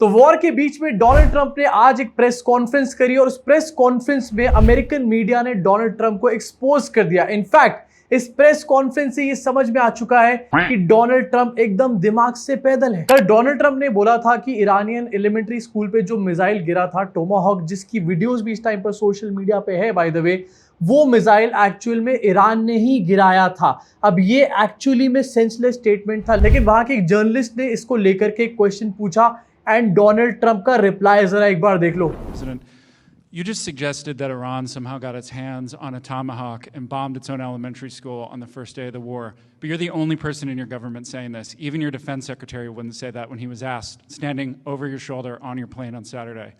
तो वॉर के बीच में डोनाल्ड ट्रंप ने आज एक प्रेस कॉन्फ्रेंस करी और उस प्रेस कॉन्फ्रेंस में अमेरिकन मीडिया ने डोनाल्ड ट्रंप को एक्सपोज कर दिया। इनफैक्ट इस प्रेस कॉन्फ्रेंस से ये समझ में आ चुका है कि डोनाल्ड ट्रंप एकदम दिमाग से पैदल है। कल डोनाल्ड ट्रंप ने बोला था कि ईरानियन एलिमेंट्री स्कूल पे जो मिसाइल गिरा था टोमाहॉक, जिसकी वीडियोस भी इस टाइम पर सोशल मीडिया पे है बाय द वे, वो मिसाइल एक्चुअल में ईरान ने ही गिराया था। अब ये एक्चुअली में सेंसलेस स्टेटमेंट था, लेकिन वहां के एक जर्नलिस्ट ने इसको लेकर के क्वेश्चन पूछा एंड डोनाल्ड ट्रंप का रिप्लाई जरा एक बार देख लो। You just suggested that Iran somehow got its hands on a Tomahawk and bombed its own elementary school on the first day of the war. But you're the only person in your government saying this. Even your defense secretary wouldn't say that when he was asked, standing over your shoulder on your plane on Saturday.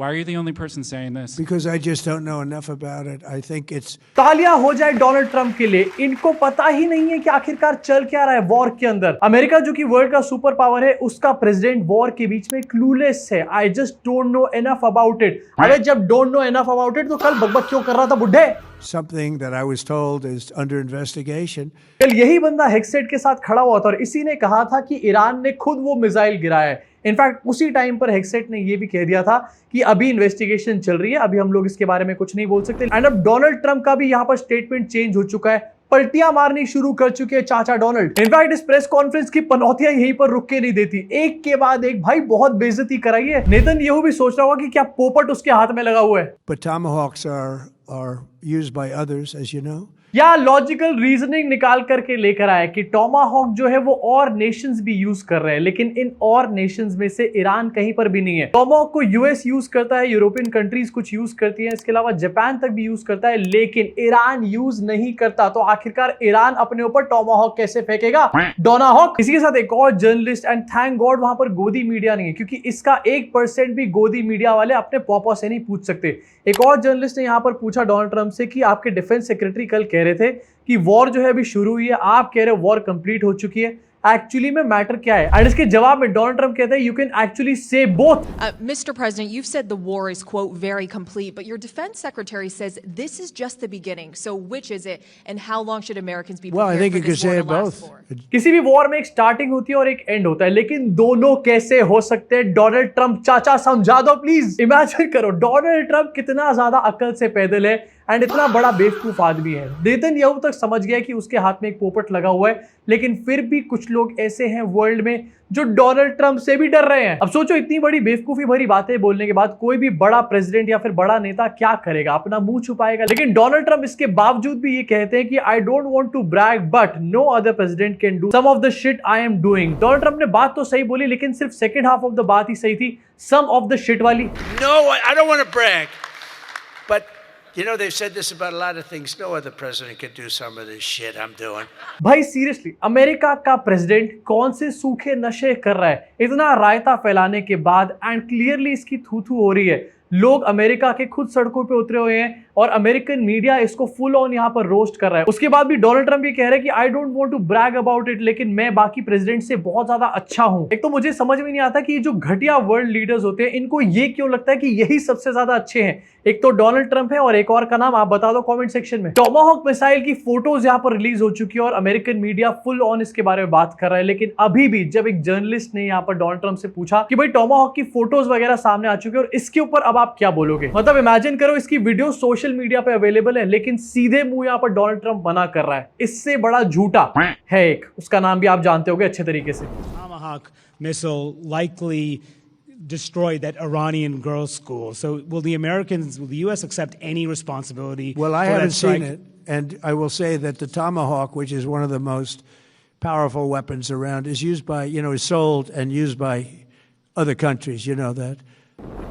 Why are you the only person saying this? Because I just don't know enough about it. I think it's... तालियां हो जाए Donald Trump के लिए। इनको पता ही नहीं है कि आखिरकार चल क्या रहा है वॉर के अंदर। अमेरिका जो कि वर्ल्ड का सुपर पावर है, उसका प्रेसिडेंट वॉर के बीच में क्लूलेस है। I just don't know enough about it. अरे जब don't know enough about it तो कल बकबक क्यों कर रहा था बुड्ढे? Something that I was told is under investigation. कल यही बंदा हेक्सेट के साथ खड़ा हुआ था और इसी ने कहा था कि ईरान ने खुद वो मिसाइल गिराया है। इनफैक्ट उसी टाइम पर हेक्सेट ने ये भी कह दिया था कि अभी इन्वेस्टिगेशन चल रही है, अभी हम लोग इसके बारे में कुछ नहीं बोल सकते। एंड अब डोनाल्ड ट्रंप का भी यहाँ पर स्टेटमेंट चेंज हो चुका है, पलटियां मारनी शुरू कर चुके हैं चाचा डोनाल्ड। इनफैक्ट इस प्रेस कॉन्फ्रेंस की पनौतियां यहीं पर रुक के नहीं देती, एक के बाद एक भाई बहुत बेइज्जती कराई है। नेतन्याहू भी सोच रहा होगा कि क्या पोपट उसके हाथ में लगा हुआ है। But tomahawks are used by others, as you know. या लॉजिकल रीजनिंग निकाल करके लेकर आए कि टोमाहॉक जो है वो और नेशंस भी यूज कर रहे हैं, लेकिन इन और नेशंस में से ईरान कहीं पर भी नहीं है। टोमाहॉक को यूएस यूज करता है, यूरोपियन कंट्रीज कुछ यूज करती हैं, इसके अलावा जापान तक भी यूज करता है, लेकिन ईरान यूज नहीं करता। तो आखिरकार ईरान अपने ऊपर टोमाहॉक कैसे फेंकेगा? डोनाहॉक। इसी के साथ एक और जर्नलिस्ट, एंड थैंक गॉड वहां पर गोदी मीडिया नहीं है, क्योंकि इसका 1% भी गोदी मीडिया वाले अपने पॉपा से नहीं पूछ सकते। एक और जर्नलिस्ट ने यहां पर पूछा डोनाल्ड ट्रंप से कि आपके डिफेंस सेक्रेटरी कल कह रहे थे कि वॉर जो है अभी शुरू हुई है, आप कह रहे हो वॉर कंप्लीट हो चुकी है, एक्चुअली में मैटर क्या है? एंड इसके जवाब में डोनाल्ड ट्रंप कहते हैं यू कैन एक्चुअली से both. Mr. President, you've said the war is, quote, very complete, but your defense secretary says this is just the beginning. So which is it, and how long should Americans be Well, I prepared think you for could this war say to last both. for? किसी भी war में एक starting होती है और एक and होता है, लेकिन दोनों कैसे हो सकते हैं? डोनाल्ड ट्रंप चाचा समझा दो प्लीज। इमेजिन करो डोनाल्ड ट्रंप कितना ज्यादा अकल से पैदल है एंड इतना बड़ा बेवकूफ आदमी है। नेतन्याहू तक समझ गया कि उसके हाथ में एक पोपट लगा हुआ है, लेकिन फिर भी कुछ लोग ऐसे हैं वर्ल्ड में जो डोनाल्ड ट्रंप से भी डर रहे हैं। अब सोचो इतनी बड़ी बेवकूफी भरी बातें बोलने के बाद कोई भी बड़ा प्रेसिडेंट या फिर बड़ा नेता क्या करेगा? अपना मुंह छुपाएगा। लेकिन डोनाल्ड ट्रंप इसके बावजूद भी ये कहते हैं कि I don't want to brag but no other president can do some of the shit I am doing. Donald Trump ने बात तो सही बोली, लेकिन सिर्फ सेकंड हाफ ऑफ द बात ही सही थी, सम ऑफ द शिट वाली। No, I don't want to brag, but you know, they've said this about a lot of things. No other president can do some of this shit I'm doing. भाई seriously America का president कौन से सूखे नशे कर रहा है इतना रायता फैलाने के बाद? एंड क्लियरली इसकी थू थू हो रही है। लोग अमेरिका के खुद सड़कों पे उतरे हुए हैं और अमेरिकन मीडिया इसको फुल ऑन यहाँ पर रोस्ट कर रहा है। उसके बाद भी डोनाल्ड ट्रंप ये कह रहा है कि I don't want to brag about it, लेकिन मैं बाकी प्रेसिडेंट से बहुत ज्यादा अच्छा हूं। एक तो मुझे समझ में नहीं आता कि ये जो घटिया वर्ल्ड लीडर्स होते हैं, इनको ये क्यों लगता है कि यही सबसे ज्यादा अच्छे हैं? एक तो डोनाल्ड ट्रंप है और एक और का नाम आप बता दो कमेंट सेक्शन में। टोमाहॉक मिसाइल की फोटोज यहाँ पर रिलीज हो चुकी है और अमेरिकन मीडिया फुल ऑन इसके बारे में बात कर रहा है, लेकिन अभी भी जब एक जर्नलिस्ट ने यहाँ पर डोनाल्ड ट्रंप से पूछा कि भाई टोमाहॉक की फोटोज वगैरह सामने आ चुकी है और इसके ऊपर अब आप क्या बोलोगे? मतलब इमेजिन करो इसकी वीडियो सोशल मीडिया पे अवेलेबल है, लेकिन सीधे मुंह यहाँ पर डोनाल्ड ट्रंप मना कर रहा है। इससे बड़ा झूठा है एक, उसका नाम भी आप जानते होंगे अच्छे तरीके से। Tomahawk missile likely destroyed that Iranian girls' school. So will the U.S. accept any responsibility? Well, I for that haven't strike? seen it, and I will say that the tomahawk, which is one of the most powerful weapons around, is used by, is sold and used by other countries. You know that.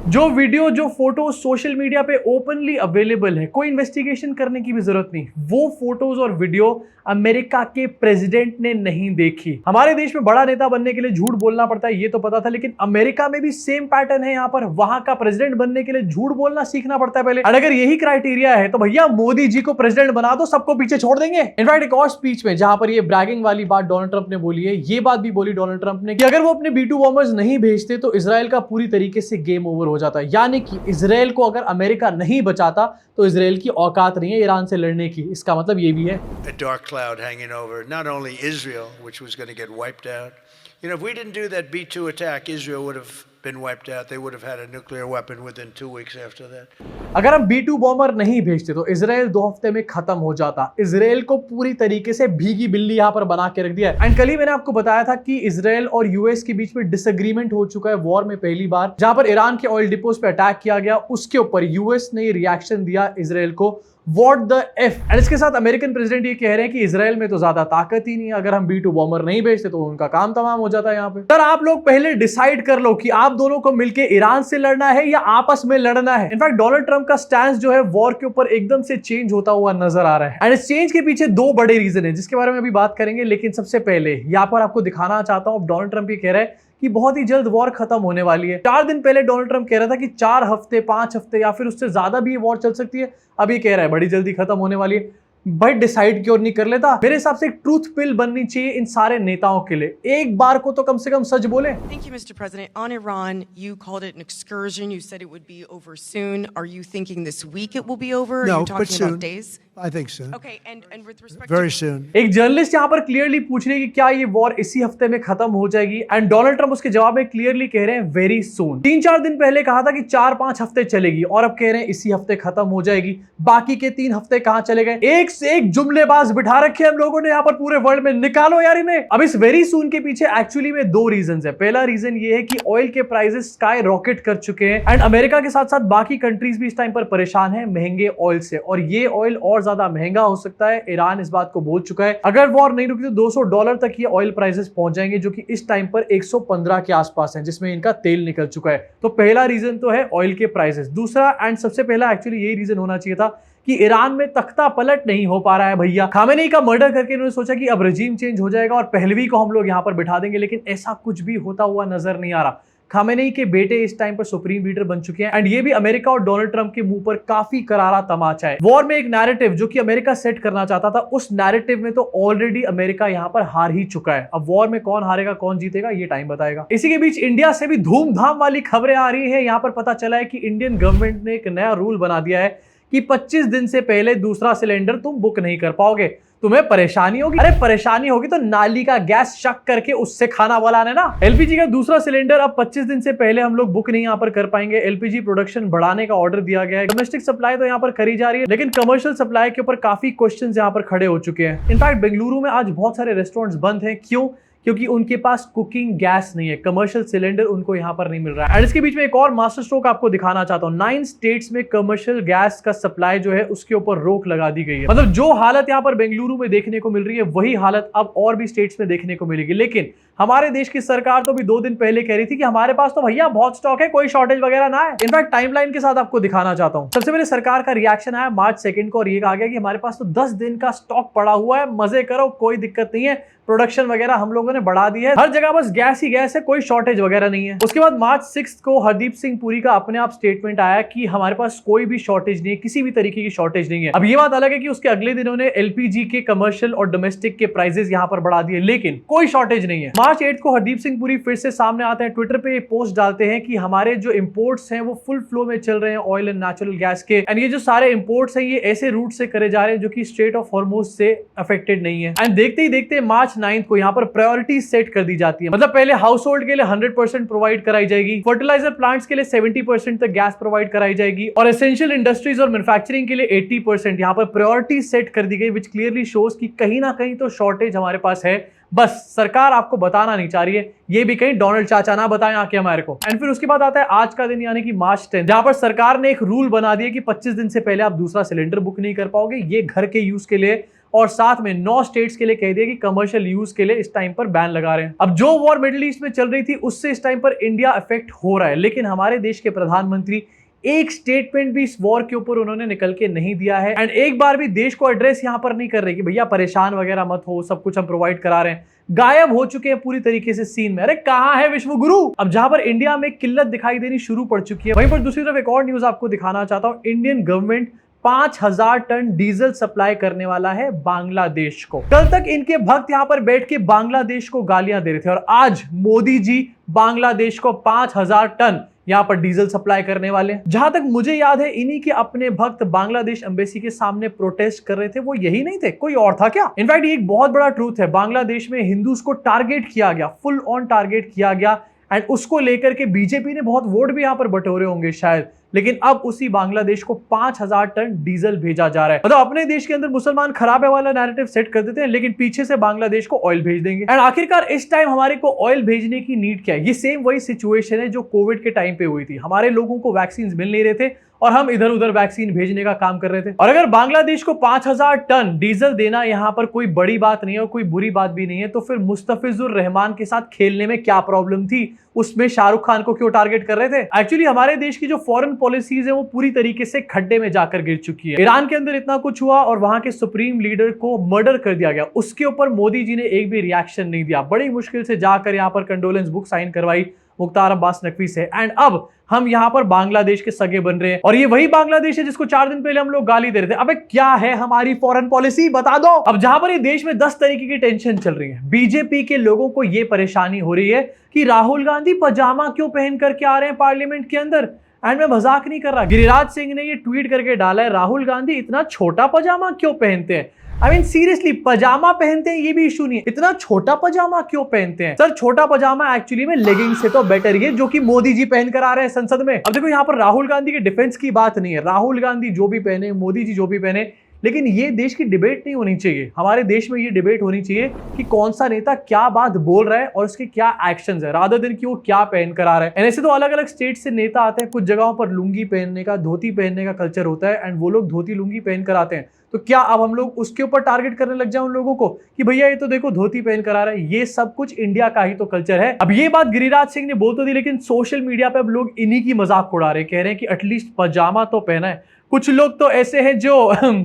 जो video जो photo social media पे openly available है, कोई investigation करने की भी जरूरत नहीं। वो फोटोज और वीडियो अमेरिका के प्रेसिडेंट ने नहीं देखी। हमारे देश में बड़ा नेता बनने के लिए झूठ बोलना पड़ता है, ये तो पता था, लेकिन अमेरिका में भी सेम पैटर्न है। यहाँ पर वहां का प्रेसिडेंट बनने के लिए झूठ बोलना सीखना पड़ता है पहले। और अगर यही क्राइटेरिया है तो भैया मोदी जी को प्रेसिडेंट बना दो, सबको पीछे छोड़ देंगे। इनफैक्ट एक और स्पीच में जहां पर ये ब्रैगिंग वाली बात डोनाल्ड ट्रंप ने बोली है, ये बात भी बोली डोनाल्ड ट्रंप ने कि अगर वो अपने B2 बॉम्बर्स नहीं भेजते तो इसराइल का पूरी तरीके से गेम ओवर हो जाता है। यानी कि इसराइल को अगर अमेरिका नहीं बचाता तो इसराइल की औकात नहीं है ईरान से लड़ने की। इसका मतलब ये भी है। A dark cloud hanging over not only Israel, which was going to get wiped out. You know, if we didn't do that B-2 attack, Israel would have been wiped out. They would have had a nuclear weapon within 2 weeks after that. अगर हम B-2 bomber नहीं भेजते तो Israel 2 हफ्ते में खत्म हो जाता। इजराइल को पूरी तरीके से भीगी बिल्ली यहां पर बना के रख दिया है। एंड कल ही मैंने आपको बताया था कि इजराइल और यूएस के बीच में डिसएग्रीमेंट हो चुका है वॉर में पहली बार, जहां पर ईरान के ऑयल डिपोज पे अटैक किया गया। उसके ऊपर यूएस ने रिएक्शन दिया इजराइल को, व्हाट द एफ। एंड इसके साथ अमेरिकन प्रेसिडेंट ये कह रहे हैं कि इजराइल में तो ज्यादा ताकत ही नहीं है, अगर हम B-2 बॉम्बर नहीं भेजते तो उनका काम तमाम हो जाता है यहाँ पे। सर आप लोग पहले डिसाइड कर लो कि आप दोनों को मिलकर ईरान से लड़ना है या आपस में लड़ना है। इनफैक्ट डोनाल्ड ट्रंप का स्टैंड जो है वॉर के ऊपर एकदम से चेंज होता हुआ नजर आ रहा है। एंड इस चेंज के पीछे 2 बड़े रीजन है जिसके बारे में अभी बात करेंगे, लेकिन सबसे पहले यहाँ पर आपको दिखाना चाहता हूँ डोनाल्ड ट्रंप ये कह रहा है कि बहुत ही जल्द वॉर खत्म होने वाली है। 4 दिन पहले डोनाल्ड ट्रंप कह रहा था कि 4 हफ्ते 5 हफ्ते या फिर उससे ज्यादा भी ये वॉर चल सकती है। अभी कह रहा है बड़ी जल्दी खत्म होने वाली है। भाई डिसाइड क्यों नहीं कर लेता? मेरे हिसाब से एक ट्रूथ पिल बननी चाहिए इन सारे नेताओं के लिए। एक बार को तो कम से कम सच बोले। Thank you, Mr. President. On Iran, you called it an excursion. You said it would be over soon. Are you thinking this week it will be over? No, Are you but talking soon. about days? I think so. Okay, and with respect Very to soon. एक journalist यहाँ पर clearly पूछ रही है कि क्या ये war इसी हफ्ते में खत्म हो जाएगी, एंड डोनाल्ड ट्रंप उसके जवाब में क्लियरली कह रहे हैं वेरी सून। 3-4 दिन पहले कहा था कि 4-5 हफ्ते चलेगी और अब कह रहे हैं इसी हफ्ते खत्म हो जाएगी। बाकी के 3 हफ्ते कहां चले गए? एक से एक जुमलेबाज बिठा रखे हम लोगों ने यहाँ पर पूरे वर्ल्ड में, निकालो यार इन्हें। अब इस वेरी सून के पीछे एक्चुअली में 2 रीजन है। पहला रीजन ये है कि ऑयल के प्राइसेस स्काई रॉकेट कर चुके हैं एंड अमेरिका के साथ साथ बाकी कंट्रीज भी इस टाइम पर परेशान है महंगे ऑयल से, और ये ऑयल और ज्यादा महंगा हो सकता है। ईरान इस बात को बोल चुका है अगर वॉर नहीं रुकी तो $200 तक ये ऑयल प्राइसेस पहुंच जाएंगे, जो कि इस टाइम पर 115 के आसपास है, जिसमें इनका तेल निकल चुका है। तो पहला रीजन तो है ऑयल के प्राइसेस। दूसरा एंड सबसे पहला एक्चुअली यही रीजन होना चाहिए था कि ईरान में तख्ता पलट नहीं हो पा रहा है भैया। खामेनेई का मर्डर करके इन्होंने सोचा कि अब रजीम चेंज हो जाएगा और पहलवी को हम लोग यहां पर बिठा देंगे, लेकिन ऐसा कुछ भी होता हुआ नजर नहीं आ रहा। खामेनेई के बेटे इस टाइम पर सुप्रीम लीडर बन चुके हैं एंड ये भी अमेरिका और डोनाल्ड ट्रंप के मुंह पर काफी करारा तमाचा है। वॉर में एक नैरेटिव जो कि अमेरिका सेट करना चाहता था, उस नैरेटिव में तो ऑलरेडी अमेरिका यहां पर हार ही चुका है। अब वॉर में कौन हारेगा कौन जीतेगा ये टाइम बताएगा। इसी के बीच इंडिया से भी धूमधाम वाली खबरें आ रही है। यहां पर पता चला है कि इंडियन गवर्नमेंट ने एक नया रूल बना दिया है कि 25 दिन से पहले दूसरा सिलेंडर तुम बुक नहीं कर पाओगे। तुम्हें परेशानी होगी? अरे परेशानी होगी तो नाली का गैस शक करके उससे खाना बनाने ना। एलपीजी का दूसरा सिलेंडर अब 25 दिन से पहले हम लोग बुक नहीं यहां पर कर पाएंगे। एलपीजी प्रोडक्शन बढ़ाने का ऑर्डर दिया गया है। डोमेस्टिक सप्लाई तो यहां पर करी जा रही है, लेकिन कमर्शियल सप्लाई के ऊपर काफी क्वेश्चंस यहां पर खड़े हो चुके हैं। इनफैक्ट बेंगलुरु में आज बहुत सारे रेस्टोरेंट्स बंद हैं। क्यों? क्योंकि उनके पास कुकिंग गैस नहीं है, कमर्शियल सिलेंडर उनको यहां पर नहीं मिल रहा है। एंड इसके बीच में एक और मास्टर स्ट्रोक आपको दिखाना चाहता हूं। 9 स्टेट्स में कमर्शियल गैस का सप्लाई जो है उसके ऊपर रोक लगा दी गई है। मतलब जो हालत यहां पर बेंगलुरु में देखने को मिल रही है वही हालत अब और भी स्टेट्स में देखने को मिलेगी। लेकिन हमारे देश की सरकार तो भी 2 दिन पहले कह रही थी कि हमारे पास तो भैया बहुत स्टॉक है, कोई शॉर्टेज वगैरह ना है। इनफैक्ट टाइमलाइन के साथ आपको दिखाना चाहता हूं। सबसे पहले सरकार का रिएक्शन आया March 2 को और ये कहा गया कि हमारे पास तो 10 दिन का स्टॉक पड़ा हुआ है, मजे करो, कोई दिक्कत नहीं है, प्रोडक्शन वगैरह हम लोगों ने बढ़ा दी है, हर जगह बस गैस ही गैस है, कोई शॉर्टेज वगैरह नहीं है। उसके बाद March 6 को हरदीप सिंह पुरी का अपने आप स्टेटमेंट आया कि हमारे पास कोई भी शॉर्टेज नहीं है, किसी भी तरीके की शॉर्टेज नहीं है। अब ये बात अलग है कि उसके अगले दिन उन्होंने एलपीजी के कमर्शियल और डोमेस्टिक के प्राइसेस यहां पर बढ़ा दिए, लेकिन कोई शॉर्टेज नहीं है। March 8 को हरदीप सिंह पुरी फिर से सामने आते हैं, ट्विटर पे पोस्ट डालते हैं कि हमारे जो इंपोर्ट्स हैं वो फुल फ्लो में चल रहे हैं ऑयल एंड नेचुरल गैस के, एंड ये जो सारे इंपोर्ट्स हैं ये ऐसे रूट से करे जा रहे हैं जो कि स्ट्रेट ऑफ हॉर्मुज से अफेक्टेड नहीं है। एंड देखते ही देखते March 9 को यहां पर प्रायोरिटी सेट कर दी जाती है। मतलब पहले हाउस होल्ड के लिए 100% प्रोवाइड कराई जाएगी, फर्टिलाइजर प्लांट्स के लिए 70% तक गैस प्रोवाइड कराई जाएगी, और एसेंशियल इंडस्ट्रीज और मैन्युफैक्चरिंग के लिए 80% यहां पर प्रायोरिटी सेट कर दी गई, विच क्लियरली शोज कि कहीं ना कहीं तो शॉर्टेज हमारे पास है, बस सरकार आपको बताना नहीं चाह रही है। ये भी कहीं डोनाल्ड चाचा ना बताएं आके हमारे को। एंड फिर उसके बाद आता है आज का दिन यानी कि March 10, जहां पर सरकार ने एक रूल बना दिया कि 25 दिन से पहले आप दूसरा सिलेंडर बुक नहीं कर पाओगे, ये घर के यूज के लिए, और साथ में 9 स्टेट्स के लिए कह दिया कि कमर्शियल यूज के लिए इस टाइम पर बैन लगा रहे हैं। अब जो वॉर मिडिल ईस्ट में चल रही थी उससे इस टाइम पर इंडिया अफेक्ट हो रहा है, लेकिन हमारे देश के प्रधानमंत्री एक स्टेटमेंट भी इस वॉर के ऊपर उन्होंने निकल के नहीं दिया है, एंड एक बार भी देश को एड्रेस यहां पर नहीं कर रहे कि भैया परेशान वगैरह मत हो, सब कुछ हम प्रोवाइड करा रहे हैं। गायब हो चुके हैं पूरी तरीके से सीन में। अरे कहां है विश्व गुरु? अब जहां पर इंडिया में किल्लत दिखाई देनी शुरू पड़ चुकी है, वहीं पर दूसरी तरफ एक और न्यूज आपको दिखाना चाहता हूं। Indian government 5000 ton diesel supply करने वाला है बांग्लादेश को। कल तक इनके भक्त यहां पर बैठ के बांग्लादेश को गालियां दे रहे थे, और आज मोदी जी बांग्लादेश को 5000 टन यहां पर डीजल सप्लाई करने वाले हैं। जहां तक मुझे याद है इन्हीं के अपने भक्त बांग्लादेश एम्बेसी के सामने प्रोटेस्ट कर रहे थे, वो यही नहीं थे, कोई और था क्या? इनफैक्ट ये एक बहुत बड़ा ट्रूथ है, बांग्लादेश में हिंदूज को टारगेट किया गया, फुल ऑन टारगेट किया गया, एंड उसको लेकर के बीजेपी ने बहुत वोट भी यहां पर बटोरे होंगे शायद, लेकिन अब उसी बांग्लादेश को 5000 टन डीजल भेजा जा रहा है। मतलब अपने देश के अंदर मुसलमान खराब है वाला नैरेटिव सेट कर देते हैं, लेकिन पीछे से बांग्लादेश को ऑयल भेज देंगे। एंड आखिरकार इस टाइम हमारे को ऑयल भेजने की नीड क्या है? ये सेम वही सिचुएशन है जो कोविड के टाइम पे हुई थी। हमारे लोगों को वैक्सीन मिल नहीं रहे थे और हम इधर उधर वैक्सीन भेजने का काम कर रहे थे। और अगर बांग्लादेश को 5000 टन डीजल देना यहां पर कोई बड़ी बात नहीं है और कोई बुरी बात भी नहीं है, तो फिर मुस्तफिजुर रहमान के साथ खेलने में क्या प्रॉब्लम थी? उसमें शाहरुख खान को क्यों टारगेट कर रहे थे? एक्चुअली हमारे देश की जो फॉरेन पॉलिसीज है वो पूरी तरीके से खड्डे में जाकर गिर चुकी है। ईरान के अंदर इतना कुछ हुआ और वहां के सुप्रीम लीडर को मर्डर कर दिया गया, उसके ऊपर मोदी जी ने एक भी रिएक्शन नहीं दिया। बड़ी मुश्किल से जाकर यहां पर कंडोलेंस बुक साइन करवाई मुख्तार अब्बास नकवी से, एंड अब हम यहां पर बांग्लादेश के सगे बन रहे हैं। और ये वही बांग्लादेश है जिसको 4 दिन पहले हम लोग गाली दे रहे थे। अबे क्या है हमारी फॉरेन पॉलिसी, बता दो। अब जहां पर ये देश में 10 तरीके की टेंशन चल रही है, बीजेपी के लोगों को ये परेशानी हो रही है कि राहुल गांधी पजामा क्यों पहन करके आ रहे हैं पार्लियामेंट के अंदर। एंड मैं मजाक नहीं कर रहा, गिरिराज सिंह ने ये ट्वीट करके डाला है, राहुल गांधी इतना छोटा पजामा क्यों पहनते हैं। आई मीन सीरियसली, पजामा पहनते हैं ये भी इशू नहीं है, इतना छोटा पजामा क्यों पहनते हैं? सर छोटा पजामा एक्चुअली में लेगिंग से तो बेटर है जो कि मोदी जी पहन कर आ रहे हैं संसद में। अब देखो यहाँ पर राहुल गांधी के डिफेंस की बात नहीं है, राहुल गांधी जो भी पहने, मोदी जी जो भी पहने, लेकिन ये देश की डिबेट नहीं होनी चाहिए। हमारे देश में ये डिबेट होनी चाहिए कि कौन सा नेता क्या बात बोल रहा है और उसके क्या एक्शंस है, रादर देन कि वो क्या पहन कर आ रहा है। ऐसे तो अलग अलग स्टेट से नेता आते हैं, कुछ जगहों पर लुंगी पहनने का, धोती पहनने का कल्चर होता है एंड वो लोग धोती लुंगी पहन कर आते हैं। तो क्या अब हम लोग उसके ऊपर टारगेट करने लग जाए उन लोगों को कि भैया ये तो देखो धोती पहन कर आ रहा है? ये सब कुछ इंडिया का ही तो कल्चर है। अब ये बात गिरिराज सिंह ने बोल तो दी, लेकिन सोशल मीडिया पे अब लोग इन्हीं की मजाक उड़ा रहे हैं, कह रहे हैं कि एटलीस्ट पजामा तो पहना है। कुछ लोग तो ऐसे हैं जो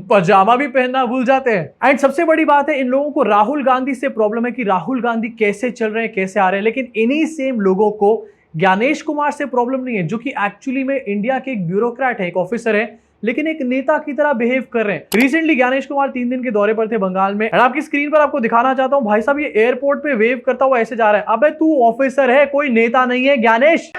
पजामा भी पहनना भूल जाते हैं। एंड सबसे बड़ी बात है, इन लोगों को राहुल गांधी से प्रॉब्लम है कि राहुल गांधी कैसे चल रहे हैं, कैसे आ रहे हैं, लेकिन इन्हीं सेम लोगों को ज्ञानेश कुमार से प्रॉब्लम नहीं है, जो कि एक्चुअली में इंडिया के एक ब्यूरोक्रेट है, एक ऑफिसर है, लेकिन एक नेता की तरह बिहेव कर रहे हैं। रिसेंटली ज्ञानेश कुमार 3 दिन के दौरे पर थे बंगाल में, और आपकी स्क्रीन पर आपको दिखाना चाहता हूं, भाई साहब ये एयरपोर्ट पे वेव करता हुआ ऐसे जा रहा है। अबे तू ऑफिसर है, कोई नेता नहीं है ज्ञानेश।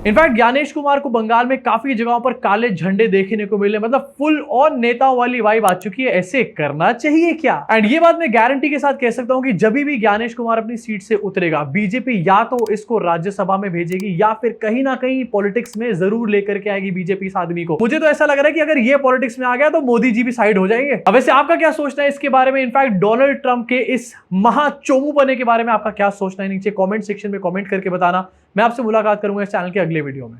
इनफैक्ट ज्ञानेश कुमार को बंगाल में काफी जगहों पर काले झंडे देखने को मिले, मतलब फुल ऑन नेताओं वाली वाइब आ चुकी है। ऐसे करना चाहिए क्या? एंड ये बात मैं गारंटी के साथ कह सकता हूं कि जब भी ज्ञानेश कुमार अपनी सीट से उतरेगा, बीजेपी या तो इसको राज्यसभा में भेजेगी या फिर कहीं ना कहीं पॉलिटिक्स में जरूर लेकर के आएगी बीजेपी इस आदमी को। मुझे तो ऐसा लग रहा है कि अगर ये पॉलिटिक्स में आ गया तो मोदी जी भी साइड हो जाएंगे। अब वैसे आपका क्या सोचना है इसके बारे में? इनफैक्ट डोनाल्ड ट्रंप के इस महाचोमू बने के बारे में आपका क्या सोचना है? नीचे कॉमेंट सेक्शन में कॉमेंट करके बताना। मैं आपसे मुलाकात करूंगा इस चैनल के अगले वीडियो में।